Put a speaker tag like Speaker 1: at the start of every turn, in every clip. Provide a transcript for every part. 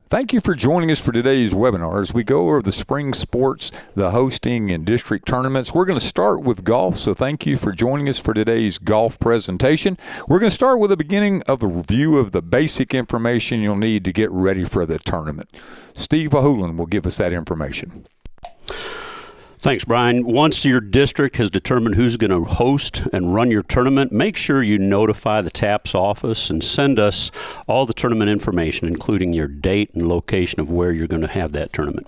Speaker 1: Thank you for joining us for today's webinar as we go over the spring sports, the hosting, and district tournaments. We're going to start with golf, so thank you for joining us for today's golf presentation. We're going to start with the beginning of the review of the basic information you'll need to get ready for the tournament. Steve Hohulin will give us that information.
Speaker 2: Thanks, Brian. Once your district has determined who's going to host and run your tournament, make sure you notify the TAPS office and send us all the tournament information, including your date and location of where you're going to have that tournament.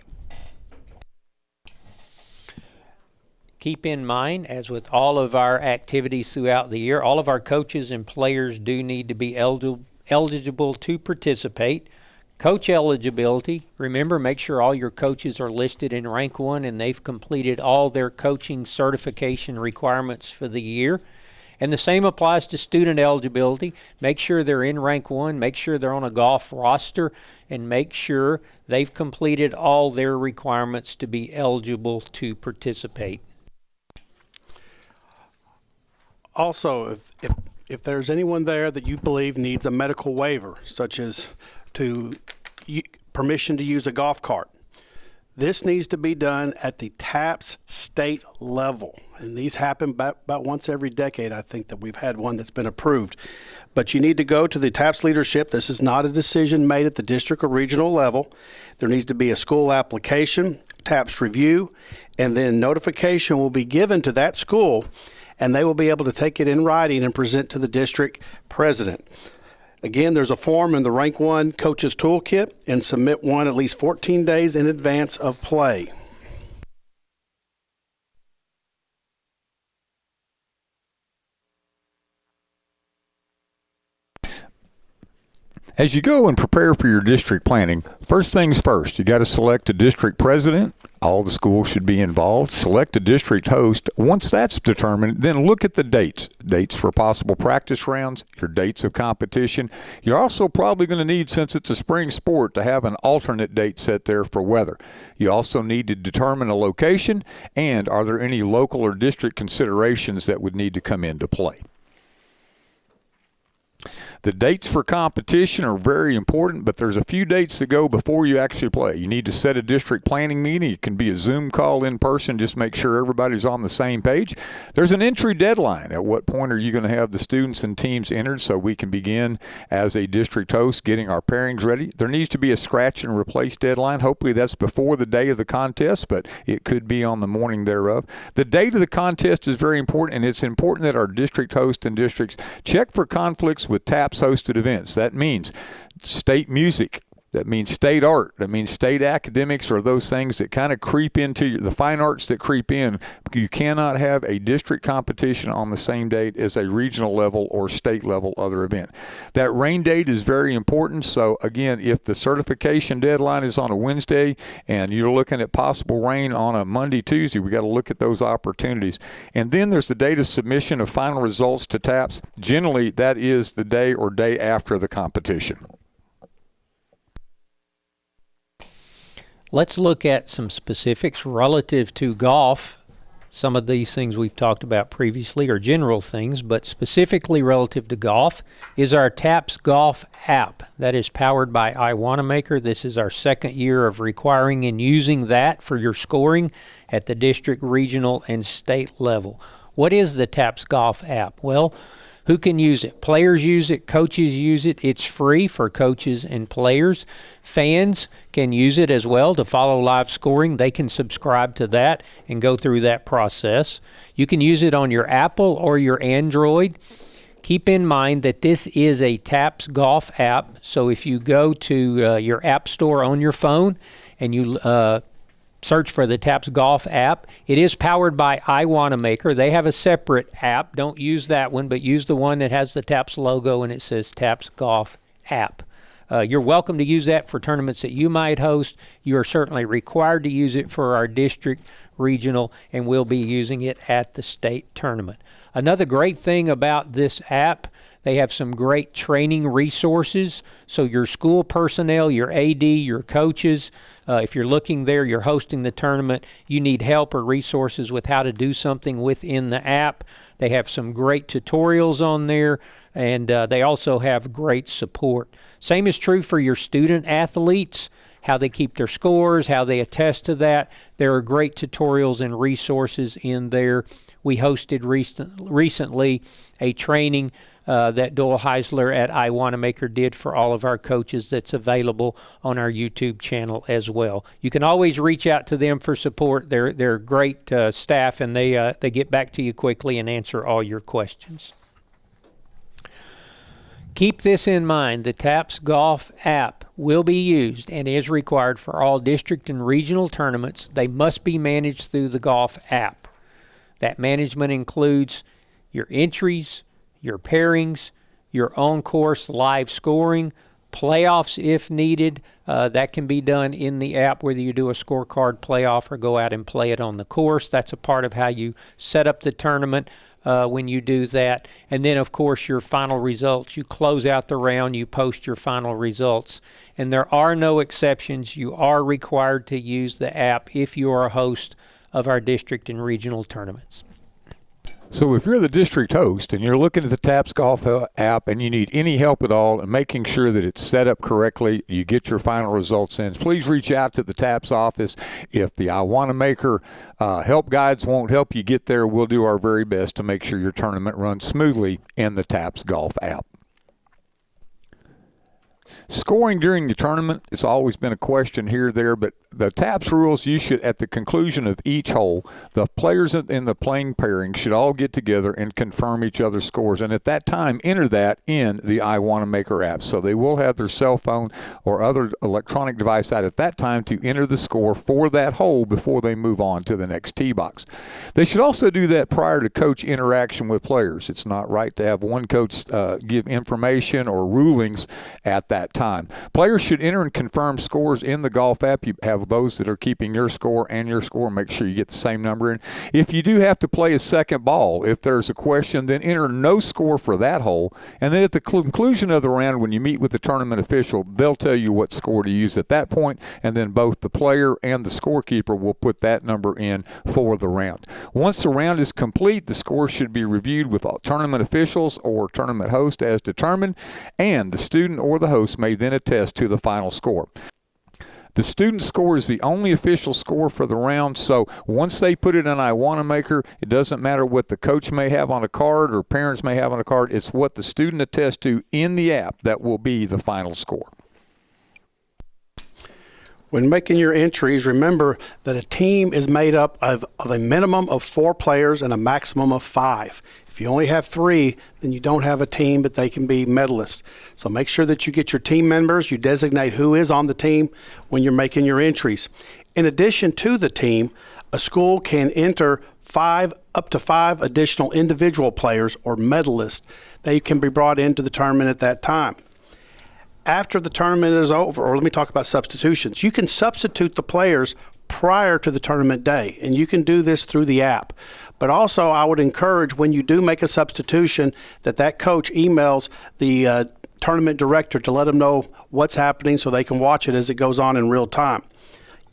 Speaker 3: Keep in mind, as with all of our activities throughout the year, all of our coaches and players do need to be eligible to participate. Coach eligibility, remember, make sure all your coaches are listed in rank 1 and they've completed all their coaching certification requirements for the year. And the same applies to student eligibility. Make sure they're in rank 1, make sure they're on a golf roster, and make sure they've completed all their requirements to be eligible to participate.
Speaker 4: Also, if there's anyone there that you believe needs a medical waiver, such as permission to use a golf cart, this needs to be done at the TAPS state level. And these happen about once every decade, I think, that we've had one that's been approved. But you need to go to the TAPS leadership. This is not a decision made at the district or regional level. There needs to be a school application, TAPS review, and then notification will be given to that school, and they will be able to take it in writing and present to the district president. Again, there's a form in the Rank 1 Coaches Toolkit, and submit one at least 14 days in advance of play.
Speaker 1: As you go and prepare for your district planning, first things first, you got to select a district president. All the schools should be involved. Select a district host. Once that's determined, then look at the dates. Dates for possible practice rounds, your dates of competition. You're also probably going to need, since it's a spring sport, to have an alternate date set there for weather. You also need to determine a location, and are there any local or district considerations that would need to come into play. The dates for competition are very important, but there's a few dates to go before you actually play. You need to set a district planning meeting. It can be a Zoom call in person. Just make sure everybody's on the same page. There's an entry deadline. At what point are you going to have the students and teams entered so we can begin as a district host getting our pairings ready? There needs to be a scratch and replace deadline. Hopefully that's before the day of the contest, but it could be on the morning thereof. The date of the contest is very important, and it's important that our district hosts and districts check for conflicts with TAPS hosted events. That means state music. That means state art. That means state academics, or those things that kind of creep into the fine arts that creep in. You cannot have a district competition on the same date as a regional level or state level other event. That rain date is very important. So again, if the certification deadline is on a Wednesday and you're looking at possible rain on a Monday, Tuesday, we got to look at those opportunities. And then there's the date of submission of final results to TAPS. Generally, that is the day or day after the competition.
Speaker 3: Let's look at some specifics relative to golf. Some of these things we've talked about previously are general things, but specifically relative to golf is our TAPS Golf app. That is powered by iWannamaker. This is our second year of requiring and using that for your scoring at the district, regional, and state level. What is the TAPS Golf app? Well, who can use it? Players use it, coaches use it. It's free for coaches and players. Fans can use it as well to follow live scoring. They can subscribe to that and go through that process. You can use it on your Apple or your Android. Keep in mind that this is a TAPS Golf app, so if you go to your app store on your phone and you search for the TAPS Golf app. It is powered by iWannamaker. They have a separate app. Don't use that one, but use the one that has the TAPS logo and it says TAPS Golf app. You're welcome to use that for tournaments that you might host. You are certainly required to use it for our district, regional, and we'll be using it at the state tournament. Another great thing about this app, they have some great training resources. So your school personnel, your AD, your coaches, if you're looking there, you're hosting the tournament, you need help or resources with how to do something within the app. They have some great tutorials on there. and they also have great support. Same is true for your student athletes, how they keep their scores, how they attest to that. There are great tutorials and resources in there. We hosted recently a training that Doyle Heisler at iWannamaker did for all of our coaches that's available on our YouTube channel as well. You can always reach out to them for support. They're great staff, and they get back to you quickly and answer all your questions. Keep this in mind. The TAPS Golf app will be used and is required for all district and regional tournaments. They must be managed through the golf app. That management includes your entries, your pairings, your on-course live scoring, playoffs if needed. That can be done in the app, whether you do a scorecard playoff or go out and play it on the course. That's a part of how you set up the tournament when you do that. And then, of course, your final results. You close out the round, you post your final results. And there are no exceptions. You are required to use the app if you are a host of our district and regional tournaments.
Speaker 1: So if you're the district host and you're looking at the TAPS Golf app and you need any help at all in making sure that it's set up correctly, you get your final results in, please reach out to the TAPS office. If the iWannamaker help guides won't help you get there, we'll do our very best to make sure your tournament runs smoothly in the TAPS Golf app. Scoring during the tournament, it's always been a question here or there, but the TAPS rules, you should, at the conclusion of each hole, the players in the playing pairing should all get together and confirm each other's scores. And at that time, enter that in the iWannamaker app. So they will have their cell phone or other electronic device out at that time to enter the score for that hole before they move on to the next tee box. They should also do that prior to coach interaction with players. It's not right to have one coach give information or rulings at that time. Players should enter and confirm scores in the golf app. You have those that are keeping your score and your score. Make sure you get the same number in. If you do have to play a second ball, if there's a question, then enter no score for that hole. And then at the conclusion of the round, when you meet with the tournament official, they'll tell you what score to use at that point, and then both the player and the scorekeeper will put that number in for the round. Once the round is complete, the score should be reviewed with tournament officials or tournament host as determined, and the student or the host may then attest to the final score. The student score is the only official score for the round, so once they put it in iWannamaker, it doesn't matter what the coach may have on a card or parents may have on a card. It's what the student attests to in the app that will be the final score.
Speaker 4: When making your entries, remember that a team is made up of a minimum of 4 players and a maximum of 5. If you only have 3, then you don't have a team, but they can be medalists. So make sure that you get your team members, you designate who is on the team when you're making your entries. In addition to the team, a school can enter up to 5 additional individual players or medalists. They can be brought into the tournament at that time. After the tournament is over, or let me talk about substitutions. You can substitute the players prior to the tournament day, and you can do this through the app. But also, I would encourage when you do make a substitution that coach emails the tournament director to let them know what's happening so they can watch it as it goes on in real time.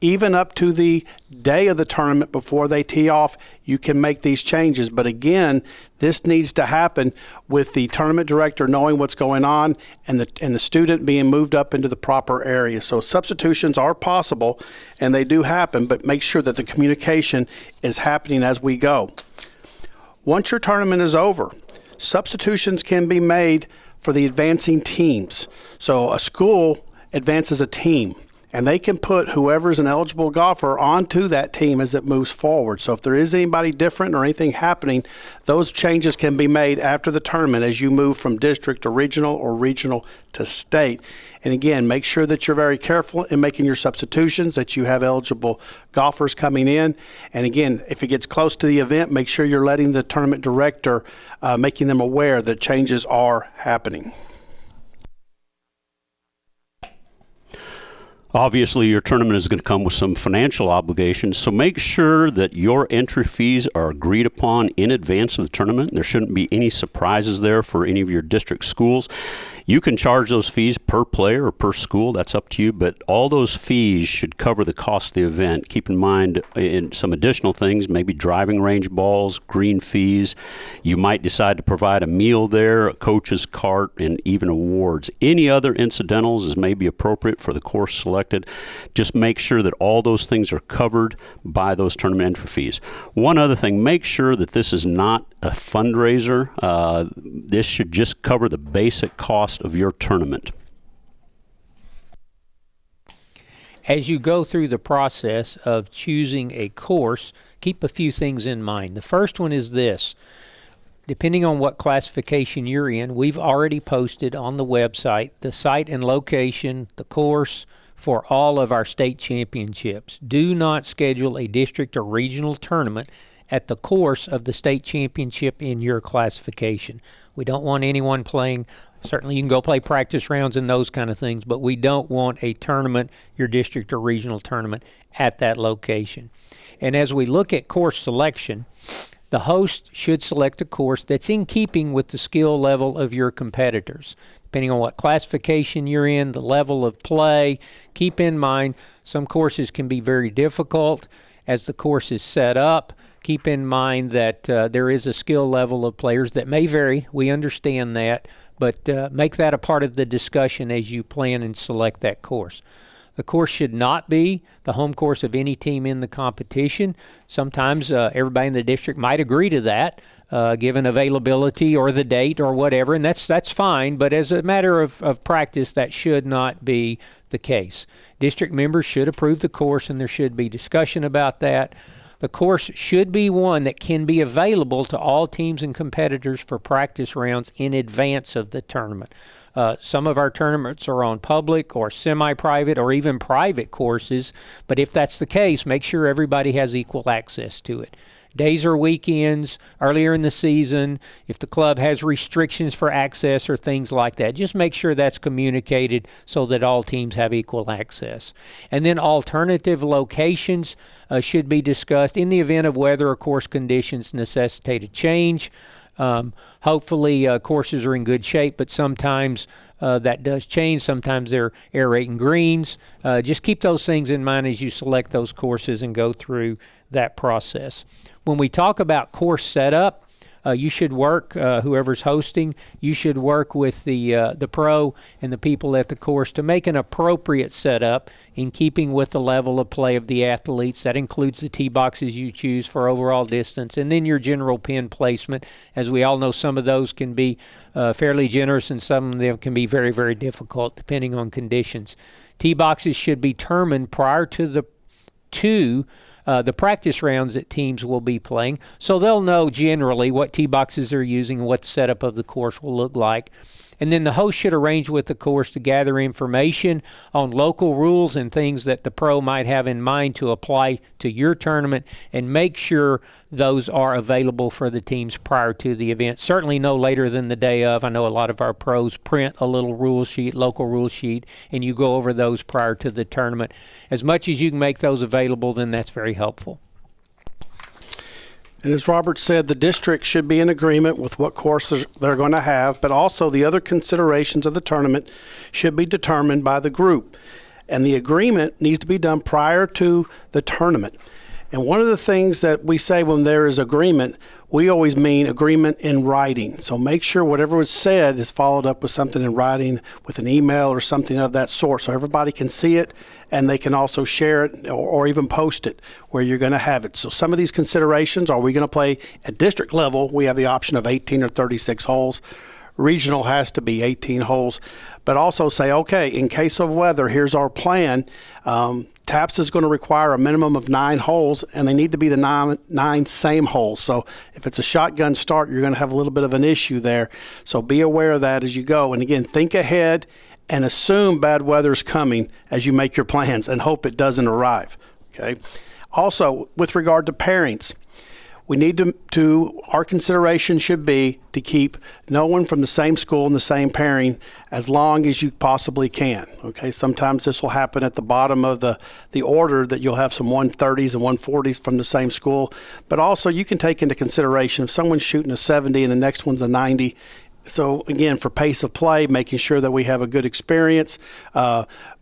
Speaker 4: Even up to the day of the tournament before they tee off, you can make these changes. But again, this needs to happen with the tournament director knowing what's going on and the student being moved up into the proper area. So substitutions are possible and they do happen, but make sure that the communication is happening as we go. Once your tournament is over, substitutions can be made for the advancing teams. So a school advances a team, and they can put whoever's an eligible golfer onto that team as it moves forward. So if there is anybody different or anything happening, those changes can be made after the tournament as you move from district to regional or regional to state. And again, make sure that you're very careful in making your substitutions, that you have eligible golfers coming in. And again, if it gets close to the event, make sure you're letting the tournament director, making them aware that changes are happening.
Speaker 2: Obviously, your tournament is going to come with some financial obligations, so make sure that your entry fees are agreed upon in advance of the tournament. There shouldn't be any surprises there for any of your district schools. You can charge those fees per player or per school. That's up to you, but all those fees should cover the cost of the event. Keep in mind in some additional things, maybe driving range balls, green fees. You might decide to provide a meal there, a coach's cart, and even awards. Any other incidentals is maybe appropriate for the course selected. Just make sure that all those things are covered by those tournament entry fees. One other thing, make sure that this is not a fundraiser. This should just cover the basic cost of your tournament.
Speaker 3: As you go through the process of choosing a course, keep a few things in mind. The first one is this. Depending on what classification you're in, we've already posted on the website the site and location, the course for all of our state championships. Do not schedule a district or regional tournament at the course of the state championship in your classification. We don't want anyone playing. Certainly you can go play practice rounds and those kind of things, but we don't want a tournament, your district or regional tournament, at that location. And as we look at course selection, the host should select a course that's in keeping with the skill level of your competitors. Depending on what classification you're in, the level of play, keep in mind some courses can be very difficult as the course is set up. Keep in mind that there is a skill level of players that may vary. We understand that, but make that a part of the discussion as you plan and select that course. The course should not be the home course of any team in the competition. Sometimes everybody in the district might agree to that, given availability or the date or whatever, and that's fine, but as a matter of practice, that should not be the case. District members should approve the course, and there should be discussion about that. The course should be one that can be available to all teams and competitors for practice rounds in advance of the tournament. Some of our tournaments are on public or semi-private or even private courses, but if that's the case, make sure everybody has equal access to it. Days or weekends, earlier in the season, if the club has restrictions for access or things like that, just make sure that's communicated so that all teams have equal access. And then alternative locations should be discussed in the event of weather or course conditions necessitate a change. Hopefully courses are in good shape, but sometimes that does change. Sometimes they're aerating greens. Just keep those things in mind as you select those courses and go through that process. When we talk about course setup, you should work, whoever's hosting, you should work with the pro and the people at the course to make an appropriate setup in keeping with the level of play of the athletes. That includes the tee boxes you choose for overall distance, and then your general pin placement. As we all know, some of those can be fairly generous, and some of them can be very, very difficult depending on conditions. Tee boxes should be determined prior to the practice rounds that teams will be playing, so they'll know generally what tee boxes they're using and what the setup of the course will look like. And then the host should arrange with the course to gather information on local rules and things that the pro might have in mind to apply to your tournament, and make sure those are available for the teams prior to the event. Certainly no later than the day of. I know a lot of our pros print a little rule sheet, local rule sheet, and you go over those prior to the tournament. As much as you can make those available, then that's very helpful.
Speaker 4: And as Robert said, the district should be in agreement with what courses they're going to have, but also the other considerations of the tournament should be determined by the group. And the agreement needs to be done prior to the tournament. And one of the things that we say when there is agreement, we always mean agreement in writing. So make sure whatever was said is followed up with something in writing, with an email or something of that sort, so everybody can see it and they can also share it or even post it where you're going to have it. So some of these considerations, are we going to play at district level? We have the option of 18 or 36 holes. Regional has to be 18 holes. But also say, okay, in case of weather, here's our plan. TAPS is going to require a minimum of 9 holes, and they need to be the nine same holes. So if it's a shotgun start, you're going to have a little bit of an issue there. So be aware of that as you go. And again, think ahead and assume bad weather is coming as you make your plans and hope it doesn't arrive. Okay. Also, with regard to pairings, we need our consideration should be to keep no one from the same school and the same pairing as long as you possibly can. Okay, sometimes this will happen at the bottom of the order, that you'll have some 130s and 140s from the same school, but also you can take into consideration if someone's shooting a 70 and the next one's a 90. So again, for pace of play, making sure that we have a good experience,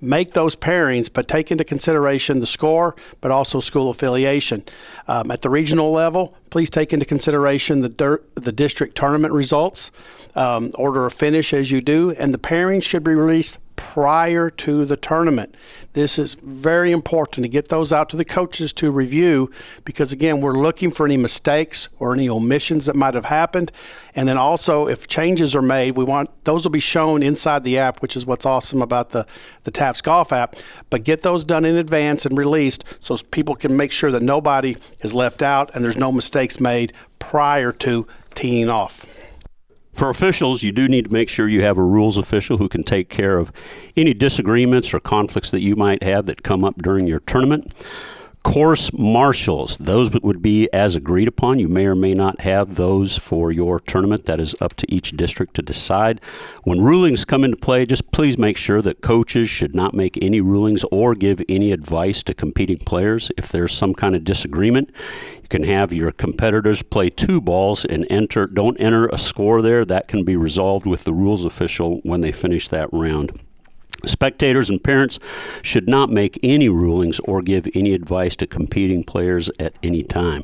Speaker 4: make those pairings, but take into consideration the score, but also school affiliation. At the regional level, please take into consideration the district tournament results, order of finish as you do, and the pairings should be released prior to the tournament. This is very important to get those out to the coaches to review, because again, we're looking for any mistakes or any omissions that might have happened. And then also, if changes are made, those will be shown inside the app, which is what's awesome about the TAPS Golf app. But get those done in advance and released so people can make sure that nobody is left out and there's no mistakes made prior to teeing off.
Speaker 2: For officials, you do need to make sure you have a rules official who can take care of any disagreements or conflicts that you might have that come up during your tournament. Course marshals, those would be as agreed upon. You may or may not have those for your tournament. That is up to each district to decide. When rulings come into play, just please make sure that coaches should not make any rulings or give any advice to competing players. If there's some kind of disagreement, you can have your competitors play 2 balls and don't enter a score there. That can be resolved with the rules official when they finish that round. Spectators and parents should not make any rulings or give any advice to competing players at any time.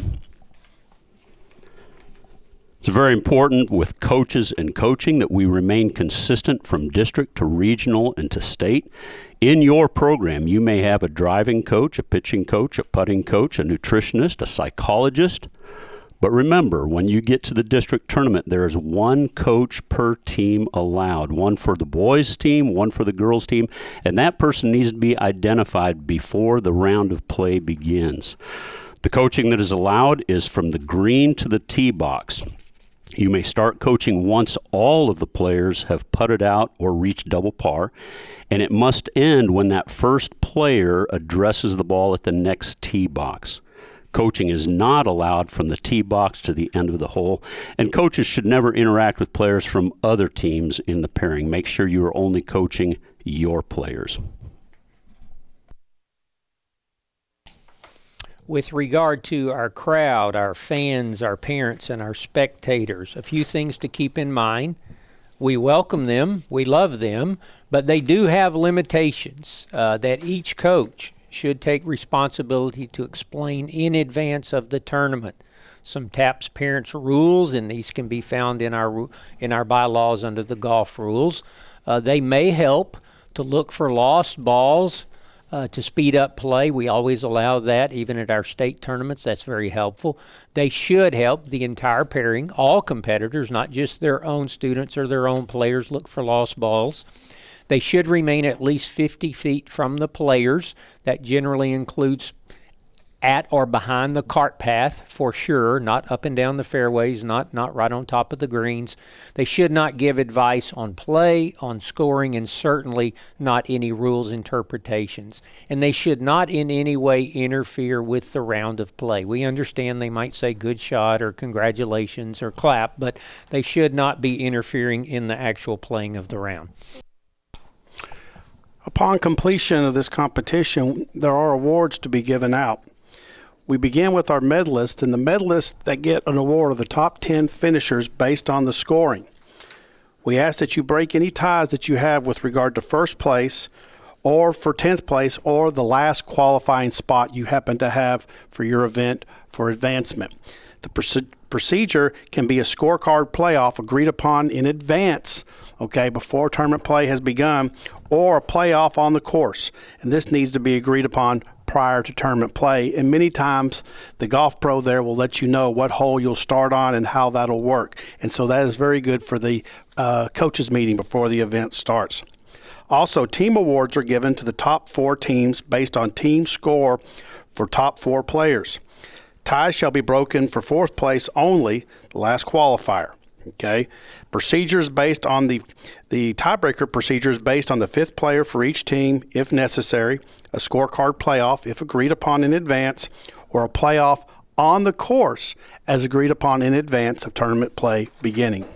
Speaker 2: It's very important with coaches and coaching that we remain consistent from district to regional and to state. In your program, you may have a driving coach, a pitching coach, a putting coach, a nutritionist, a psychologist. But remember, when you get to the district tournament, there is 1 coach per team allowed, 1 for the boys' team, 1 for the girls' team, and that person needs to be identified before the round of play begins. The coaching that is allowed is from the green to the tee box. You may start coaching once all of the players have putted out or reached double par, and it must end when that first player addresses the ball at the next tee box. Coaching is not allowed from the tee box to the end of the hole, and coaches should never interact with players from other teams in the pairing. Make sure you are only coaching your players.
Speaker 3: With regard to our crowd, our fans, our parents, and our spectators, a few things to keep in mind. We welcome them, we love them, but they do have limitations that each coach should take responsibility to explain in advance of the tournament. Some TAPS parents rules, and these can be found in our bylaws under the golf rules. They may help to look for lost balls to speed up play. We always allow that, even at our state tournaments. That's very helpful. They should help the entire pairing, all competitors, not just their own students or their own players, look for lost balls. They should remain at least 50 feet from the players. That generally includes at or behind the cart path for sure, not up and down the fairways, not right on top of the greens. They should not give advice on play, on scoring, and certainly not any rules interpretations. And they should not in any way interfere with the round of play. We understand they might say good shot or congratulations or clap, but they should not be interfering in the actual playing of the round.
Speaker 4: Upon completion of this competition, there are awards to be given out. We begin with our medalists, and the medalists that get an award are the top 10 finishers based on the scoring. We ask that you break any ties that you have with regard to first place or for 10th place or the last qualifying spot you happen to have for your event for advancement. The procedure can be a scorecard playoff agreed upon in advance, before tournament play has begun, or a playoff on the course. And this needs to be agreed upon prior to tournament play. And many times the golf pro there will let you know what hole you'll start on and how that'll work. And so that is very good for the coaches meeting before the event starts. Also, team awards are given to the top 4 teams based on team score for top 4 players. Ties shall be broken for 4th place only, the last qualifier. Procedures based on the tiebreaker procedures based on the 5th player for each team, if necessary, a scorecard playoff, if agreed upon in advance, or a playoff on the course as agreed upon in advance of tournament play beginning.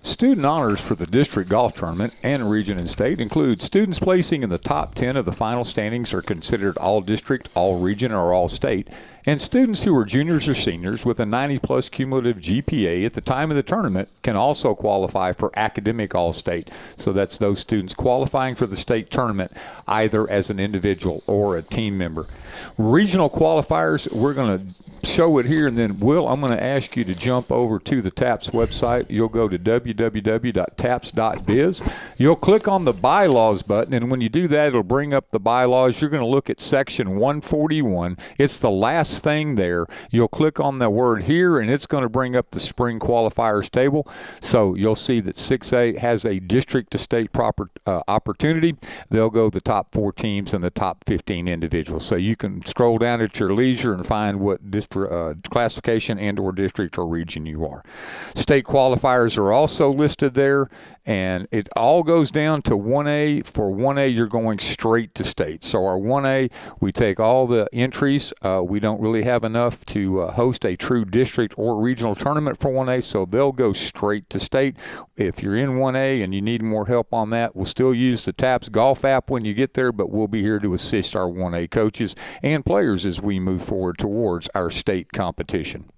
Speaker 1: Student honors for the district golf tournament and region and state include students placing in the top 10 of the final standings are considered all district, all region, or all state, and students who are juniors or seniors with a 90-plus cumulative GPA at the time of the tournament can also qualify for academic all-state. So that's those students qualifying for the state tournament either as an individual or a team member. Regional qualifiers, we're going to show it here, and then Will, I'm going to ask you to jump over to the TAPS website. You'll go to www.taps.biz. You'll click on the bylaws button, and when you do that, it'll bring up the bylaws. You're going to look at section 141. It's the last thing there. You'll click on the word here, and it's going to bring up the spring qualifiers table. So you'll see that 6A has a district to state proper opportunity. They'll go the top 4 teams and the top 15 individuals. So you can scroll down at your leisure and find what classification and or district or region you are. State qualifiers are also listed there, and it all goes down to 1A. For 1A, you're going straight to state. So our 1A, we take all the entries. We don't really have enough to host a true district or regional tournament for 1A, so they'll go straight to state. If you're in 1A and you need more help on that, we'll still use the TAPS Golf app when you get there, but we'll be here to assist our 1A coaches and players as we move forward towards our state competition.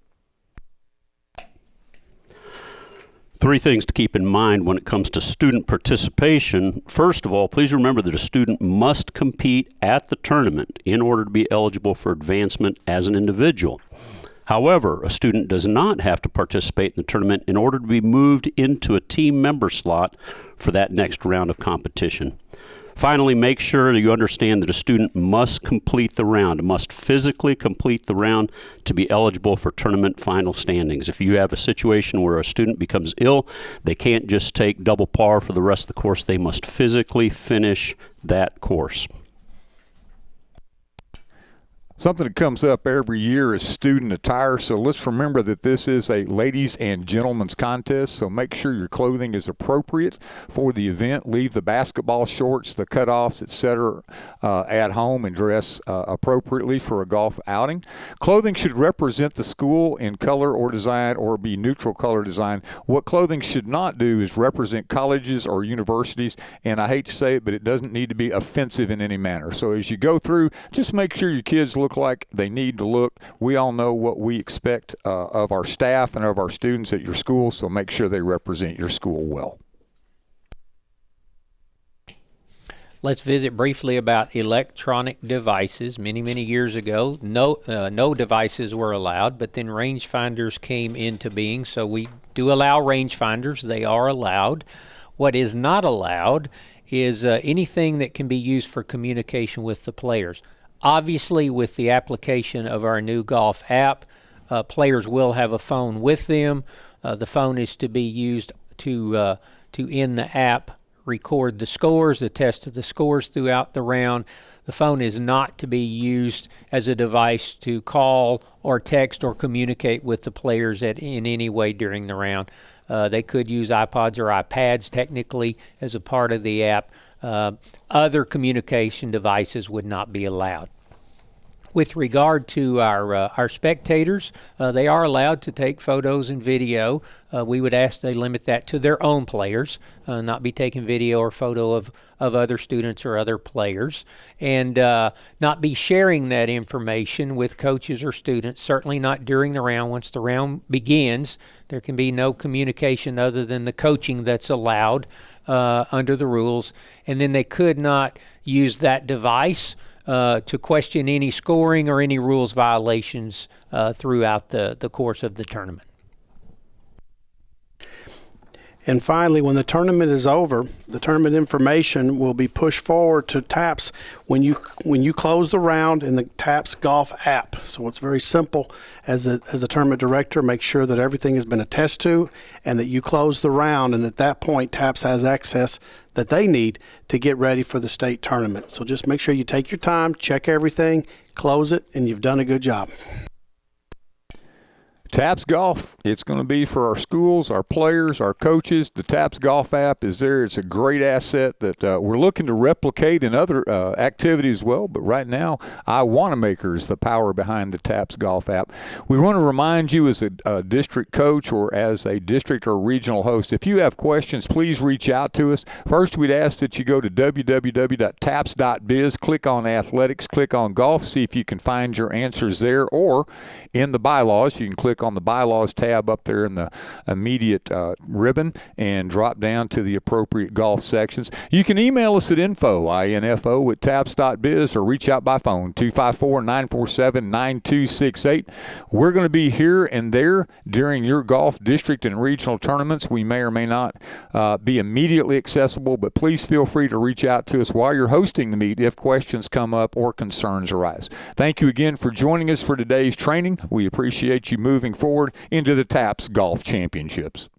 Speaker 2: 3 things to keep in mind when it comes to student participation. First of all, please remember that a student must compete at the tournament in order to be eligible for advancement as an individual. However, a student does not have to participate in the tournament in order to be moved into a team member slot for that next round of competition. Finally, make sure that you understand that a student must complete the round, must physically complete the round to be eligible for tournament final standings. If you have a situation where a student becomes ill, they can't just take double par for the rest of the course. They must physically finish that course.
Speaker 1: Something that comes up every year is student attire, so let's remember that this is a ladies and gentlemen's contest, so make sure your clothing is appropriate for the event. Leave the basketball shorts, the cutoffs, etc. At home and dress appropriately for a golf outing. Clothing should represent the school in color or design or be neutral color design. What clothing should not do is represent colleges or universities, and I hate to say it, but it doesn't need to be offensive in any manner. So as you go through, just make sure your kids look like they need to look. We all know what we expect of our staff and of our students at your school, so make sure they represent your school well.
Speaker 3: Let's visit briefly about electronic devices. Many years ago, no devices were allowed, but then rangefinders came into being, so we do allow rangefinders. They are allowed. What is not allowed is anything that can be used for communication with the players. Obviously, with the application of our new golf app, players will have a phone with them. The phone is to be used to in the app, record the scores, attest the scores throughout the round. The phone is not to be used as a device to call or text or communicate with the players in any way during the round. They could use iPods or iPads technically as a part of the app. Other communication devices would not be allowed. With regard to our spectators, they are allowed to take photos and video. We would ask they limit that to their own players, not be taking video or photo of other students or other players, and not be sharing that information with coaches or students, certainly not during the round. Once the round begins, there can be no communication other than the coaching that's allowed under the rules, and then they could not use that device to question any scoring or any rules violations throughout the course of the tournament.
Speaker 4: And finally, when the tournament is over, the tournament information will be pushed forward to TAPS when you close the round in the TAPS Golf app. So it's very simple. As a tournament director, make sure that everything has been attested to and that you close the round. And at that point, TAPS has access that they need to get ready for the state tournament. So just make sure you take your time, check everything, close it, and you've done a good job.
Speaker 1: TAPS Golf, it's going to be for our schools, our players, our coaches. The TAPS Golf app is there. It's a great asset that we're looking to replicate in other activities as well. But right now, iWanamaker is the power behind the TAPS Golf app. We want to remind you as a district coach or as a district or regional host, if you have questions, please reach out to us. First, we'd ask that you go to www.taps.biz, click on athletics, click on golf, see if you can find your answers there, or in the bylaws, you can click on the bylaws tab up there in the immediate ribbon and drop down to the appropriate golf sections. You can email us at info at taps.biz or reach out by phone 254-947-9268. We're going to be here and there during your golf district and regional tournaments. We may or may not be immediately accessible, but please feel free to reach out to us while you're hosting the meet if questions come up or concerns arise. Thank you again for joining us for today's training. We appreciate you moving forward into the TAPS Golf Championships.